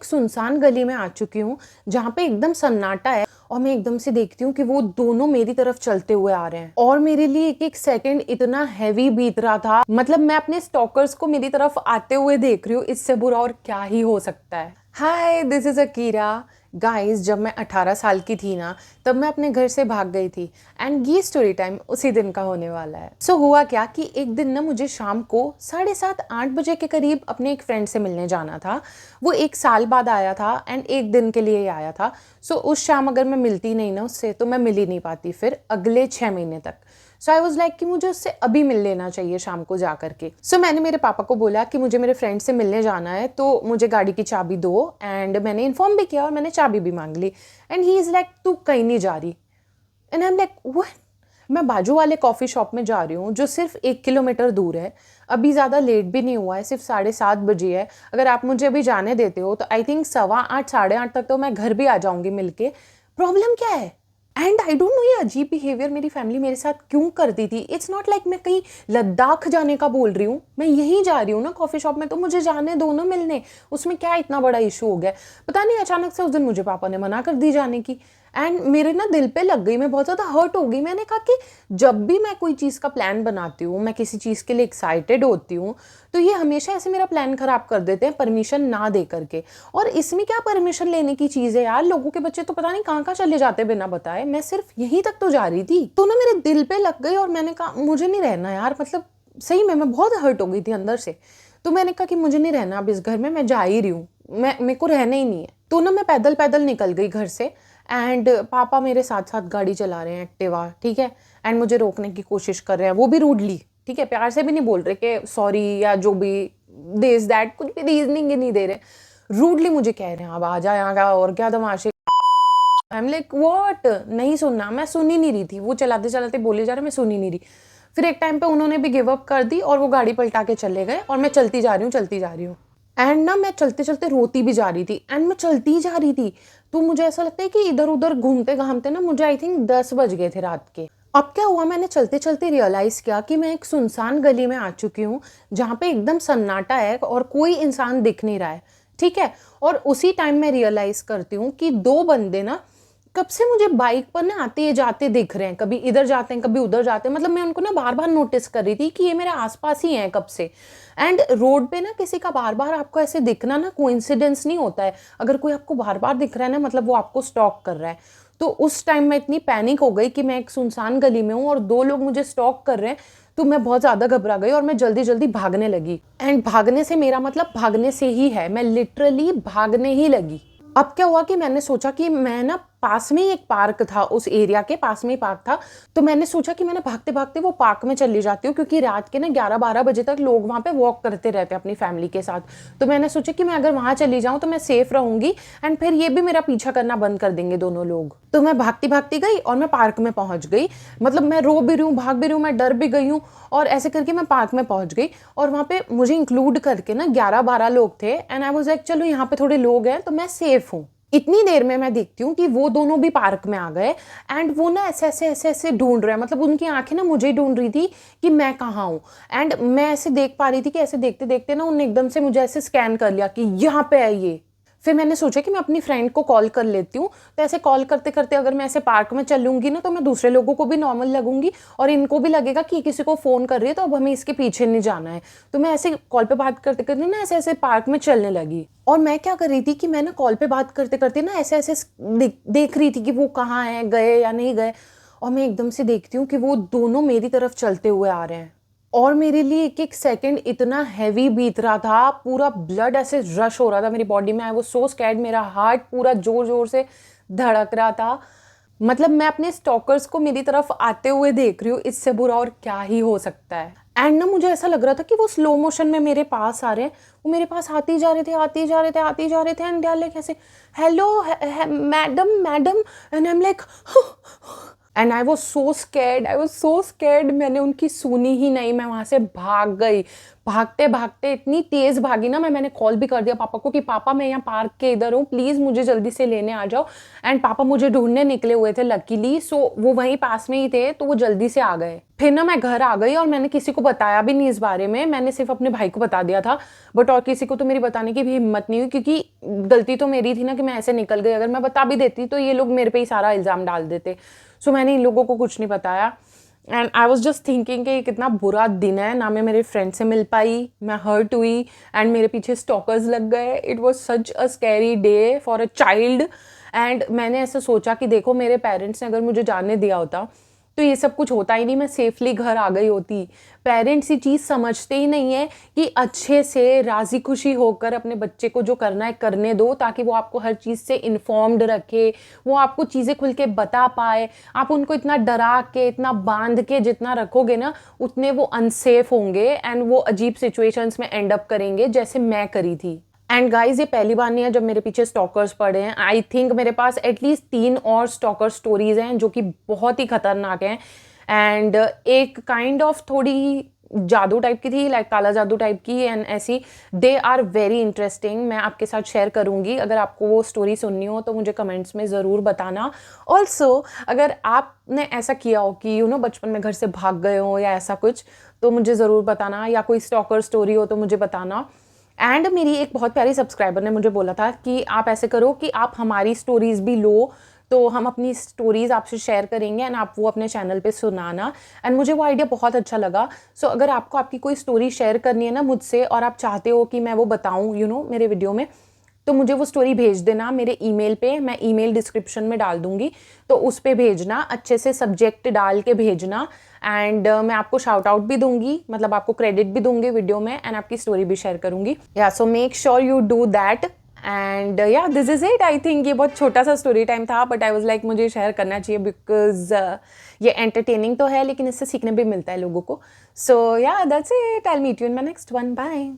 एक सुनसान गली में आ चुकी हूँ जहाँ पे एकदम सन्नाटा है और मैं एकदम से देखती हूँ कि वो दोनों मेरी तरफ चलते हुए आ रहे हैं और मेरे लिए एक एक सेकंड इतना हैवी बीत रहा था। मतलब मैं अपने स्टॉकर्स को मेरी तरफ आते हुए देख रही हूँ, इससे बुरा और क्या ही हो सकता है। हाय, दिस इज अकीरा। गाइस, जब मैं 18 साल की थी ना, तब मैं अपने घर से भाग गई थी एंड ये स्टोरी टाइम उसी दिन का होने वाला है। सो हुआ क्या कि एक दिन ना मुझे शाम को 7:30-8 बजे के करीब अपने एक फ्रेंड से मिलने जाना था। वो 1 साल बाद आया था एंड एक दिन के लिए ही आया था। सो उस शाम अगर मैं मिलती नहीं ना उससे, तो मैं मिल ही नहीं पाती फिर अगले 6 महीने तक। सो आई वॉज लाइक कि मुझे उससे अभी मिल लेना चाहिए शाम को जा करके। सो मैंने मेरे पापा को बोला कि मुझे मेरे फ्रेंड से मिलने जाना है, तो मुझे गाड़ी की चाबी दो। एंड मैंने इन्फॉर्म भी किया और मैंने चाबी भी मांग ली। एंड ही इज़ लाइक, तू कहीं नहीं जा रही। And I am like, what? मैं बाजू वाले कॉफ़ी शॉप में जा रही हूँ जो सिर्फ 1 किलोमीटर दूर है। अभी ज़्यादा लेट भी नहीं हुआ है, सिर्फ 7:30 बजे है। अगर आप मुझे अभी जाने देते हो तो आई थिंक 8:15 8:30 तक तो मैं घर भी आ जाऊँगी मिलके। प्रॉब्लम क्या है? एंड आई डोंट नो ये अजीब बिहेवियर मेरी फैमिली मेरे साथ क्यों करती थी। इट्स नॉट लाइक मैं कहीं लद्दाख जाने का बोल रही हूँ, मैं यहीं जा रही हूँ ना कॉफ़ी शॉप में, तो मुझे जाने दो ना मिलने। उसमें क्या इतना बड़ा इशू हो गया? पता नहीं अचानक से उस दिन मुझे पापा ने मना कर दी जाने की। एंड मेरे ना दिल पे लग गई, मैं बहुत ज़्यादा हर्ट हो गई। मैंने कहा कि जब भी मैं कोई चीज़ का प्लान बनाती हूँ, मैं किसी चीज़ के लिए एक्साइटेड होती हूँ, तो ये हमेशा ऐसे मेरा प्लान ख़राब कर देते हैं परमिशन ना दे करके। और इसमें क्या परमिशन लेने की चीज़ है यार? लोगों के बच्चे तो पता नहीं कहाँ कहाँ चले जाते बिना बताए। मैं सिर्फ यहीं तक तो जा रही थी। तो ना मेरे दिल पे लग गई और मैंने कहा मुझे नहीं रहना यार। मतलब सही में मैं बहुत हर्ट हो गई थी अंदर से। तो मैंने कहा कि मुझे नहीं रहना अब इस घर में, मैं जा ही रही हूँ, मेरे को रहना ही नहीं है। तो ना मैं पैदल पैदल निकल गई घर से। एंड पापा मेरे साथ साथ गाड़ी चला रहे हैं, एक्टिवा, ठीक है। एंड मुझे रोकने की कोशिश कर रहे हैं, वो भी रूडली, ठीक है, प्यार से भी नहीं बोल रहे कि सॉरी या जो भी दिस दैट, कुछ भी रीजनिंग ही नहीं दे रहे। रूडली मुझे कह रहे हैं अब आ जा यहाँ का, और क्या तमाशे। I am like what? नहीं सुनना, मैं सुन ही नहीं रही थी। वो चलाते चलाते बोले जा रहे, मैं सुन ही नहीं रही। फिर एक टाइम पे उन्होंने भी गिव अप कर दी और वो गाड़ी पलटा के चले गए और मैं चलती जा रही हूँ, चलती जा रही हूँ। एंड ना मैं चलते चलते रोती भी जा रही थी एंड मैं चलती जा रही थी। तो मुझे ऐसा लगता है कि इधर उधर घूमते घामते ना मुझे आई थिंक 10 बज गए थे रात के। अब क्या हुआ, मैंने चलते चलते रियलाइज किया कि मैं एक सुनसान गली में आ चुकी हूँ जहाँ पे एकदम सन्नाटा है और कोई इंसान दिख नहीं रहा है, ठीक है। और उसी टाइम मैं रियलाइज करती हूँ कि दो बंदे ना कब से मुझे बाइक पर ना आते जाते दिख रहे हैं। कभी इधर जाते हैं, कभी उधर जाते हैं। मतलब मैं उनको ना बार बार नोटिस कर रही थी कि ये मेरे आसपास ही हैं कब से। एंड रोड पे ना किसी का बार बार आपको ऐसे दिखना ना कोइंसिडेंस नहीं होता है। अगर कोई आपको बार बार दिख रहा है ना, मतलब वो आपको स्टॉक कर रहा है। तो उस टाइम मैं इतनी पैनिक हो गई कि मैं एक सुनसान गली में हूँ और दो लोग मुझे स्टॉक कर रहे हैं। तो मैं बहुत ज़्यादा घबरा गई और मैं जल्दी जल्दी भागने लगी। एंड भागने से मेरा मतलब भागने से ही है, मैं लिटरली भागने ही लगी। अब क्या हुआ कि मैंने सोचा कि मैं ना, पास में ही एक पार्क था, उस एरिया के पास में ही पार्क था। तो मैंने सोचा कि मैंने भागते भागते वो पार्क में चली जाती हूँ, क्योंकि रात के ना 11-12 बजे तक लोग वहाँ पे वॉक करते रहते हैं अपनी फैमिली के साथ। तो मैंने सोचा कि मैं अगर वहाँ चली जाऊँ तो मैं सेफ रहूंगी एंड फिर ये भी मेरा पीछा करना बंद कर देंगे दोनों लोग। तो मैं भागती भागती गई और मैं पार्क में पहुंच गई। मतलब मैं रो भी रही हूँ, भाग भी रही हूँ, मैं डर भी गई हूँ। और ऐसे करके मैं पार्क में पहुंच गई और वहाँ पे मुझे इंक्लूड करके ना 11-12 लोग थे। एंड आई वाज लाइक चलो यहाँ पे थोड़े लोग हैं तो मैं सेफ हूँ। इतनी देर में मैं देखती हूँ कि वो दोनों भी पार्क में आ गए एंड वो ना ऐसे ऐसे ऐसे ऐसे ढूंढ रहे हैं। मतलब उनकी आंखें ना मुझे ही ढूंढ रही थी कि मैं कहाँ हूँ। एंड मैं ऐसे देख पा रही थी कि ऐसे देखते देखते ना उन्होंने एकदम से मुझे ऐसे स्कैन कर लिया कि यहाँ पे है ये। फिर मैंने सोचा कि मैं अपनी फ्रेंड को कॉल कर लेती हूँ। तो ऐसे कॉल करते करते अगर मैं ऐसे पार्क में चलूंगी ना, तो मैं दूसरे लोगों को भी नॉर्मल लगूंगी और इनको भी लगेगा कि किसी को फ़ोन कर रही है तो अब हमें इसके पीछे नहीं जाना है। तो मैं ऐसे कॉल पे बात करते करते ना ऐसे ऐसे पार्क में चलने लगी। और मैं क्या कर रही थी कि मैं ना कॉल पे बात करते करते ना ऐसे ऐसे देख रही थी कि वो कहाँ है, गए या नहीं गए। और मैं एकदम से देखती हूँ कि वो दोनों मेरी तरफ चलते हुए आ रहे हैं और मेरे लिए एक एक सेकंड इतना हैवी बीत रहा था, पूरा ब्लड ऐसे रश हो रहा था मेरी बॉडी में। आई वाज सो स्कैर्ड, मेरा हार्ट पूरा जोर जोर से धड़क रहा था। मतलब मैं अपने स्टॉकर्स को मेरी तरफ आते हुए देख रही हूँ, इससे बुरा और क्या ही हो सकता है। एंड ना मुझे ऐसा लग रहा था कि वो स्लो मोशन में मेरे पास आ रहे हैं। वो मेरे पास आते ही जा रहे थे, आते ही जा रहे थे, आते ही जा रहे थे। एंड दे आर लाइक ऐसे, hello madam madam. And I am like, and I was so scared, I was so scared. मैंने उनकी सुनी ही नहीं, मैं वहाँ से भाग गई। भागते भागते इतनी तेज भागी ना, मैंने कॉल भी कर दिया पापा को कि पापा मैं यहाँ पार्क के इधर हूँ, प्लीज़ मुझे जल्दी से लेने आ जाओ। एंड पापा मुझे ढूंढने निकले हुए थे लकीली, सो वो वहीं पास में ही थे, तो वो जल्दी से आ गए। फिर ना मैं घर आ गई और मैंने किसी को बताया भी नहीं इस बारे में, मैंने सिर्फ अपने भाई को बता दिया था, बट और किसी को तो मेरी बताने की भी हिम्मत नहीं हुई, क्योंकि गलती तो मेरी थी ना कि मैं ऐसे निकल गई। अगर मैं बता भी देती तो ये लोग मेरे पे ही सारा इल्ज़ाम डाल देते। सो मैंने इन लोगों को कुछ नहीं बताया। And I was just thinking कि कितना बुरा दिन है ना, मैं मेरे फ्रेंड से मिल पाई, मैं हर्ट हुई एंड मेरे पीछे स्टॉकर्स लग गए। It was such a scary day for a child. And मैंने ऐसा सोचा कि देखो मेरे पेरेंट्स ने अगर मुझे जाने दिया होता तो ये सब कुछ होता ही नहीं, मैं सेफली घर आ गई होती। पेरेंट्स ये चीज़ समझते ही नहीं है कि अच्छे से राज़ी खुशी होकर अपने बच्चे को जो करना है करने दो, ताकि वो आपको हर चीज़ से इन्फॉर्म्ड रखे, वो आपको चीज़ें खुल के बता पाए। आप उनको इतना डरा के, इतना बांध के जितना रखोगे ना, उतने वो अनसेफ होंगे एंड वो अजीब सिचुएशंस में एंड अप करेंगे, जैसे मैं करी थी। एंड गाइज ये पहली बार नहीं है जब मेरे पीछे स्टॉकर्स पड़े हैं। आई थिंक मेरे पास एटलीस्ट 3 और स्टॉकर स्टोरीज हैं जो कि बहुत ही खतरनाक हैं। एंड एक काइंड ऑफ थोड़ी जादू टाइप की थी, लाइक काला जादू टाइप की, एंड ऐसी दे आर वेरी इंटरेस्टिंग। मैं आपके साथ शेयर करूंगी, अगर आपको वो स्टोरी सुननी हो तो मुझे कमेंट्स में ज़रूर बताना। ऑल्सो अगर आपने ऐसा किया हो कि बचपन में घर से भाग गए हो या ऐसा कुछ, तो मुझे ज़रूर बताना, या कोई स्टॉकर स्टोरी हो तो मुझे बताना। एंड मेरी एक बहुत प्यारी सब्सक्राइबर ने मुझे बोला था कि आप ऐसे करो कि आप हमारी स्टोरीज़ भी लो, तो हम अपनी स्टोरीज़ आपसे शेयर करेंगे एंड आप वो अपने चैनल पे सुनाना। एंड मुझे वो आइडिया बहुत अच्छा लगा। सो अगर आपको आपकी कोई स्टोरी शेयर करनी है ना मुझसे, और आप चाहते हो कि मैं वो बताऊँ मेरे वीडियो में, तो मुझे वो स्टोरी भेज देना मेरे ईमेल पे, मैं ईमेल डिस्क्रिप्शन में डाल दूंगी, तो उस पे भेजना, अच्छे से सब्जेक्ट डाल के भेजना। एंड मैं आपको शाउट आउट भी दूंगी, मतलब आपको क्रेडिट भी दूंगी वीडियो में, एंड आपकी स्टोरी भी शेयर करूंगी। Yeah so make sure you do that. And yeah this is it. I think ये बहुत छोटा सा स्टोरी टाइम था, बट आई वाज लाइक मुझे शेयर करना चाहिए, बिकॉज ये एंटरटेनिंग तो है लेकिन इससे सीखने भी मिलता है लोगों को। सो या that's it. I will meet you in my next one. Bye.